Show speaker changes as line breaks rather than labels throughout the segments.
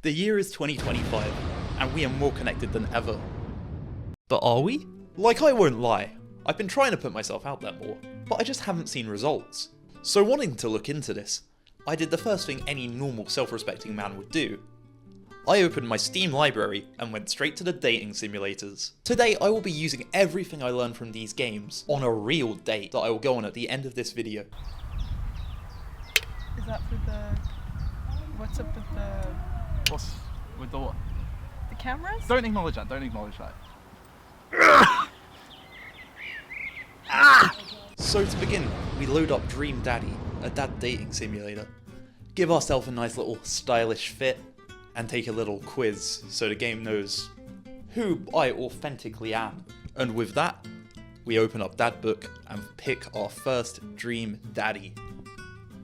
The year is 2025, and we are more connected than ever. But are we? Like, I won't lie, I've been trying to put myself out there more, but I just haven't seen results. So wanting to look into this, I did the first thing any normal self-respecting man would do. I opened my Steam library and went straight to the dating simulators. Today I will be using everything I learned from these games on a real date that I will go on at the end of this video.
Is that for the... What's up with the...
What's with the what?
The cameras?
Don't acknowledge that, don't acknowledge that.
So to begin, we load up Dream Daddy, a dad dating simulator, give ourselves a nice little stylish fit, and take a little quiz so the game knows who I authentically am. And with that, we open up Dad Book and pick our first Dream Daddy.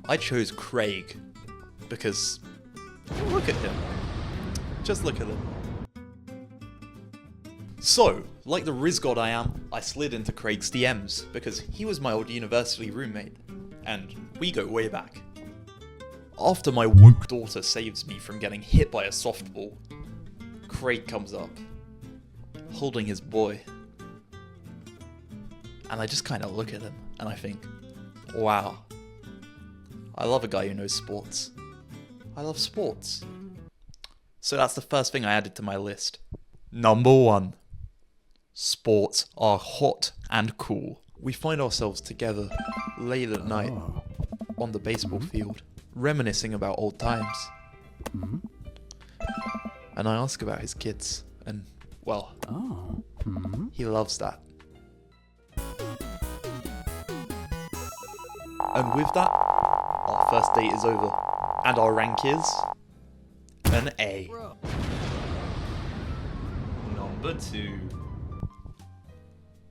I chose Craig, because look at him. Just look at him. So, like the Riz god I am, I slid into Craig's DMs because he was my old university roommate, and we go way back. After my woke daughter saves me from getting hit by a softball, Craig comes up, holding his boy. And I just kind of look at him and I think, wow, I love a guy who knows sports. I love sports. So that's the first thing I added to my list. Number 1. Sports are hot and cool. We find ourselves together late at night on the baseball field, reminiscing about old times. And I ask about his kids, and well, he loves that. And with that, our first date is over, and our rank is an A. Number 2.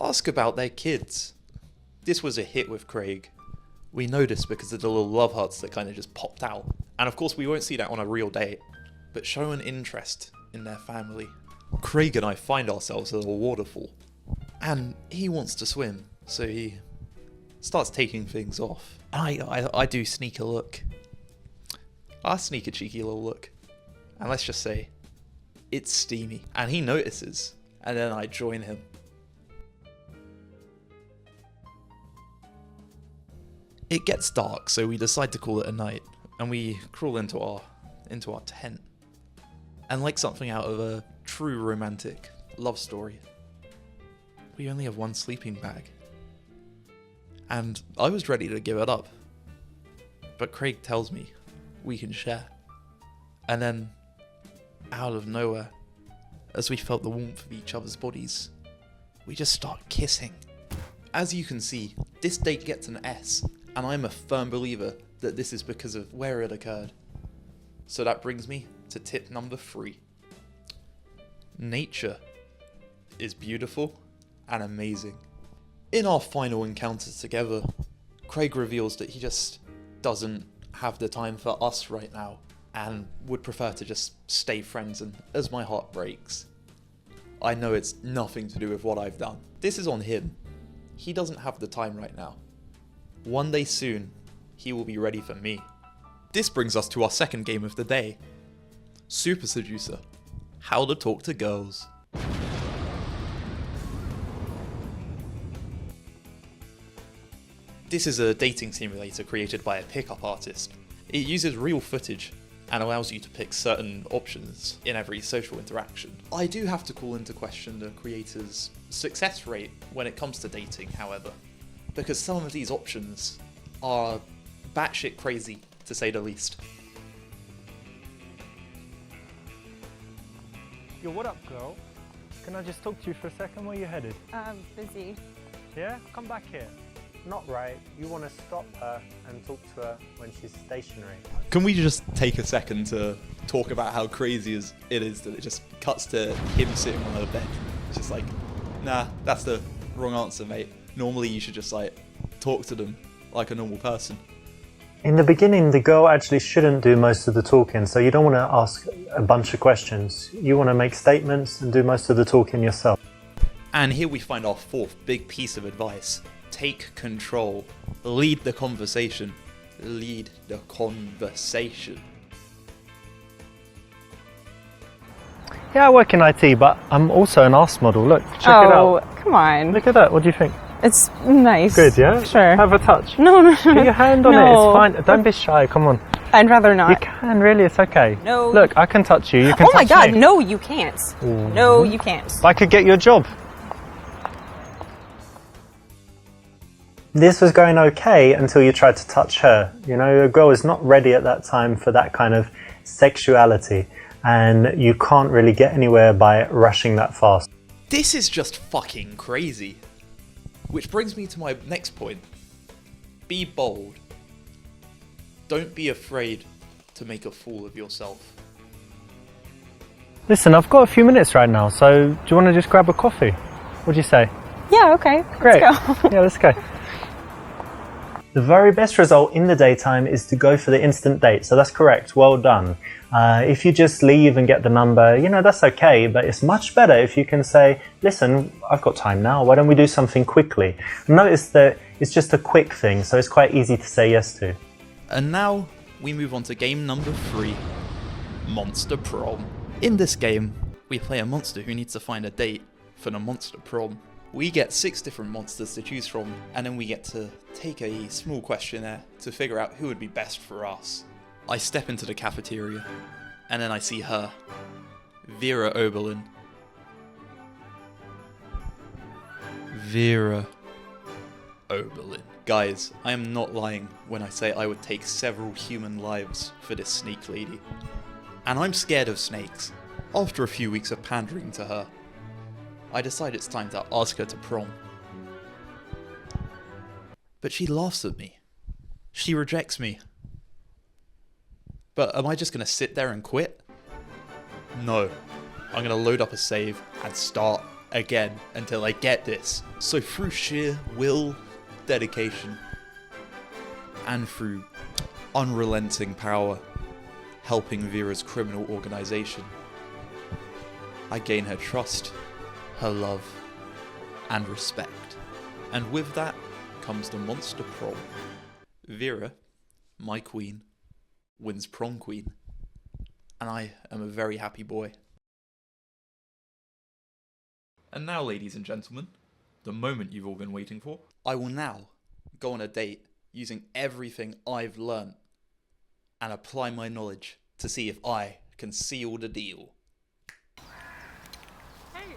Ask about their kids. This was a hit with Craig. We noticed because of the little love hearts that kind of just popped out. And of course we won't see that on a real date, but show an interest in their family. Craig and I find ourselves at a waterfall, and he wants to swim, so he starts taking things off. I do sneak a look. I sneak a cheeky little look. And let's just say, it's steamy. And he notices, and then I join him. It gets dark, so we decide to call it a night, and we crawl into our tent. And like something out of a true romantic love story, we only have one sleeping bag. And I was ready to give it up, but Craig tells me we can share. And then, out of nowhere, as we felt the warmth of each other's bodies, we just start kissing. As you can see, this date gets an S, and I'm a firm believer that this is because of where it occurred. So that brings me to tip number 3. Nature is beautiful and amazing. In our final encounter together, Craig reveals that he just doesn't have the time for us right now and would prefer to just stay friends, and as my heart breaks, I know it's nothing to do with what I've done. This is on him. He doesn't have the time right now. One day soon, he will be ready for me. This brings us to our second game of the day. Super Seducer. How to talk to girls. This is a dating simulator created by a pickup artist. It uses real footage and allows you to pick certain options in every social interaction. I do have to call into question the creator's success rate when it comes to dating, however, because some of these options are batshit crazy, to say the least.
Yo, what up, girl? Can I just talk to you for a second? Where you headed?
Busy.
Yeah? Come back here. Not right. You want to stop her and talk to her when she's stationary.
Can we just take a second to talk about how crazy it is that it just cuts to him sitting on her bed? It's just like, nah, that's the wrong answer, mate. Normally you should just like talk to them like a normal person.
In the beginning, the girl actually shouldn't do most of the talking, so you don't want to ask a bunch of questions. You want to make statements and do most of the talking yourself.
And here we find our fourth big piece of advice. Take control. Lead the conversation. Lead the conversation.
Yeah, I work in IT, but I'm also an arse model. Look, check it
Oh,
out.
come on.
Look at that. What do you think?
It's nice.
Good, yeah?
Sure.
Have a touch.
No, no.
Put your hand on it.
No.
It's fine. Don't be shy. Come on.
I'd rather not.
You can, really. It's okay.
No.
Look, I can touch you. You can
Oh my
touch
God,
me.
no, you can't.
Ooh.
No, you can't.
I could get you a job. This was going okay until you tried to touch her. You know, a girl is not ready at that time for that kind of sexuality, and you can't really get anywhere by rushing that fast.
This is just fucking crazy. Which brings me to my next point. Be bold. Don't be afraid to make a fool of yourself.
Listen, I've got a few minutes right now, so do you want to just grab a coffee? What do you say?
Yeah, okay.
Great.
Let's go.
Yeah, let's go. The very best result in the daytime is to go for the instant date, so that's correct, well done. If you just leave and get the number, you know, that's okay, but it's much better if you can say, listen, I've got time now, why don't we do something quickly? Notice that it's just a quick thing, so it's quite easy to say yes to.
And now we move on to game number 3, Monster Prom. In this game, we play a monster who needs to find a date for the Monster Prom. We get 6 different monsters to choose from, and then we get to take a small questionnaire to figure out who would be best for us. I step into the cafeteria, and then I see her, Vera Oberlin. Vera Oberlin. Guys, I am not lying when I say I would take several human lives for this snake lady. And I'm scared of snakes. After a few weeks of pandering to her, I decide it's time to ask her to prom. But she laughs at me. She rejects me. But am I just going to sit there and quit? No. I'm going to load up a save and start again until I get this. So through sheer will, dedication, and through unrelenting power, helping Vera's criminal organization, I gain her trust, her love, and respect. And with that comes the Monster Prom. Vera, my queen, wins prom queen, and I am a very happy boy. And now, ladies and gentlemen, the moment you've all been waiting for, I will now go on a date using everything I've learnt and apply my knowledge to see if I can seal the deal.
Hey,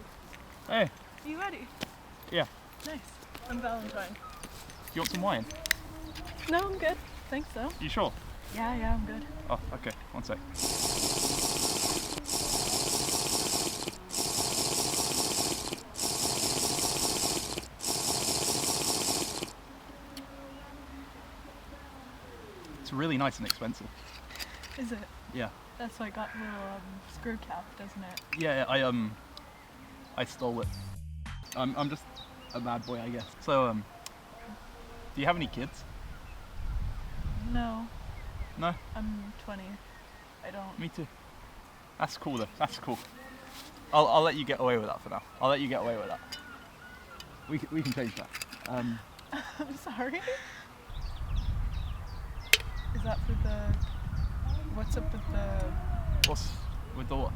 Hey,
are you ready?
yeah.
Nice. I'm Valentine.
You want some wine?
No, I'm good. Think so.
You sure?
Yeah, I'm good.
Oh, okay. One sec. It's really nice and expensive.
Is it?
Yeah.
That's why I got a little screw cap, doesn't it?
Yeah, I stole it. I'm just a bad boy, I guess. So, do you have any kids?
No,
No?
I'm 20. I don't.
Me too. That's cool though. That's cool. I'll let you get away with that for now. I'll let you get away with that. We can change that.
I'm sorry. Is that for the? What's up with the
What's with the what?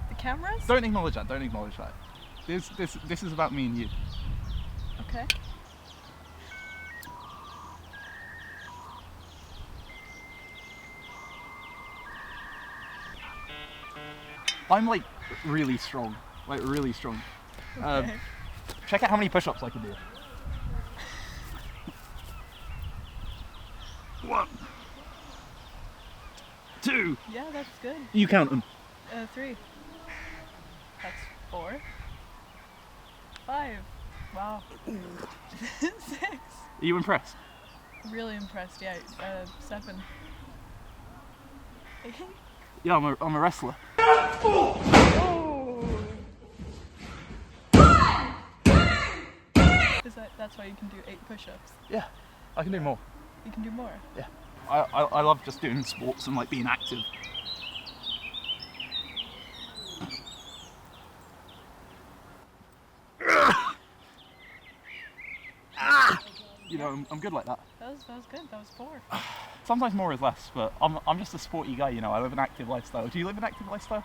the cameras?
Don't acknowledge that. Don't acknowledge that. This is about me and you.
Okay.
I'm like really strong. Like really strong.
Okay.
Check out how many push-ups I can do. 1, 2.
Yeah, that's good.
You count them.
3. That's 4. 5. Wow. 6.
Are you impressed?
Really impressed. Yeah. 7. 8.
Yeah, I'm a wrestler.
Oh. That's why you can do 8 push-ups.
Yeah, I can do more.
You can do more.
Yeah, I love just doing sports and like being active. You know, I'm good like that.
That was good. That was 4.
Sometimes more is less, but I'm just a sporty guy, you know. I live an active lifestyle. Do you live an active lifestyle?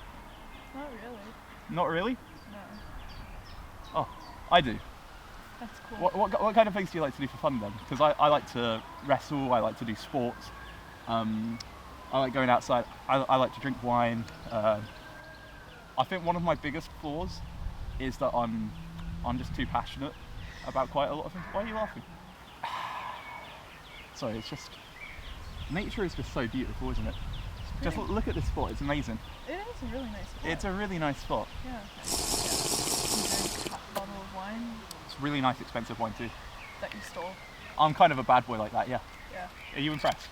Not really.
Not really?
No.
Oh, I do.
That's cool.
What kind of things do you like to do for fun then? Because I like to wrestle, I like to do sports, I like going outside, I like to drink wine. I think one of my biggest flaws is that I'm just too passionate about quite a lot of things. Why are you laughing? Sorry, it's just, nature is just so beautiful, isn't it? Just look at this spot, it's amazing.
It is a really nice spot.
It's a really nice spot.
Yeah. You drink a bottle of wine
It's really nice, expensive wine too.
that you stole.
I'm kind of a bad boy like that, yeah.
Yeah.
Are you impressed?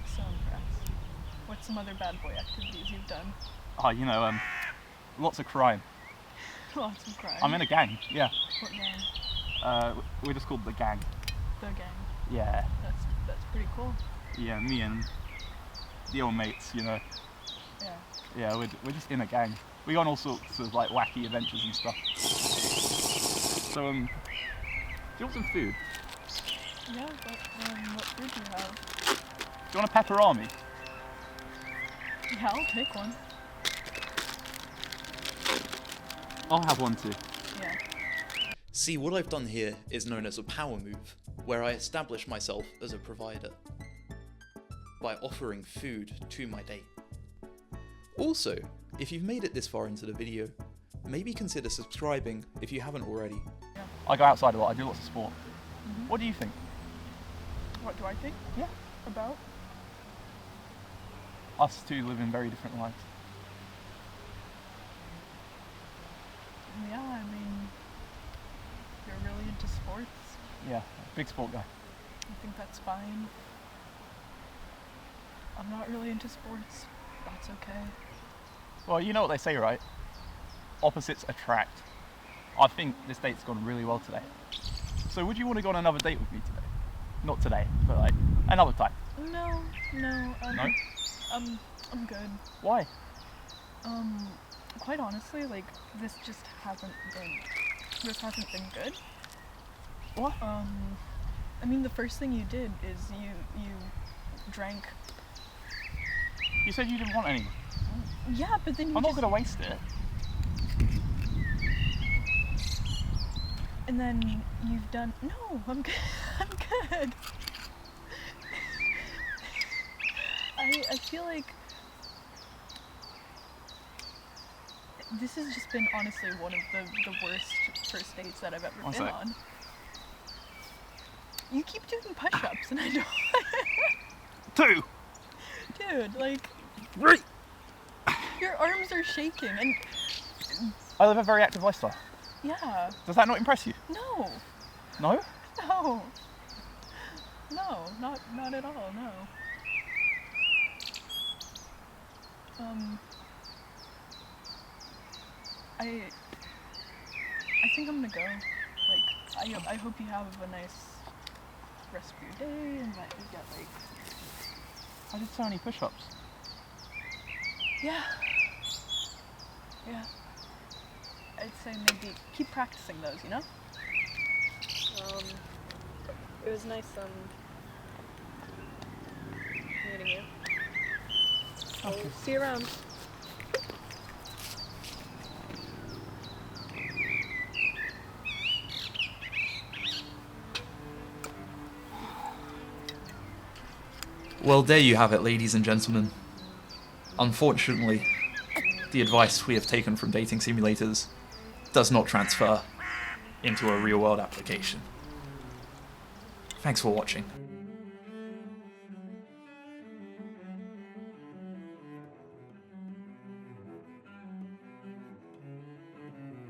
So impressed. What's some other bad boy activities you've done?
Oh, you know, lots of crime.
Lots of crime.
I'm in a gang, yeah.
What gang?
We're just called the gang.
The gang.
Yeah.
That's pretty cool.
Yeah, me and the old mates, you know.
Yeah.
Yeah, we're just in a gang. We go on all sorts of like wacky adventures and stuff. So, do you want some food?
Yeah, but what food do you have?
Do you want a pepperami?
Yeah, I'll take one.
I'll have one too.
Yeah.
See, what I've done here is known as a power move, where I establish myself as a provider by offering food to my date. Also, if you've made it this far into the video, maybe consider subscribing if you haven't already.
I go outside a lot, I do lots of sport.
Mm-hmm.
What do you think?
What do I think?
Yeah.
About?
Us two live in very different lives.
Yeah, I mean, you're really into sports.
Yeah, big sport guy.
I think that's fine. I'm not really into sports. That's okay.
Well, you know what they say, right? Opposites attract. I think this date's gone really well today. So would you want to go on another date with me today? Not today, but like another time.
No.
No?
I'm good.
Why?
Quite honestly, like, this hasn't been good.
What?
I mean, the first thing you did is you drank.
You said you didn't want any.
Yeah, but then you
I'm not gonna waste it.
And then you've done. No, I'm good. I'm good. I feel like this has just been honestly one of the worst first dates that I've ever been on. You keep doing push-ups and I don't.
2.
Dude, like,
3.
your arms are shaking and
I live a very active lifestyle.
yeah.
Does that not impress you?
No.
No?
No. No, not at all, no. I think I'm gonna go. Like, I hope you have a nice rest of your day and that you get like.
I did so many push-ups.
Yeah. Yeah. I'd say maybe keep practicing those, you know? It was nice meeting you.
Okay.
See you around.
Well, there you have it, ladies and gentlemen. Unfortunately, the advice we have taken from dating simulators does not transfer into a real-world application. Thanks for watching.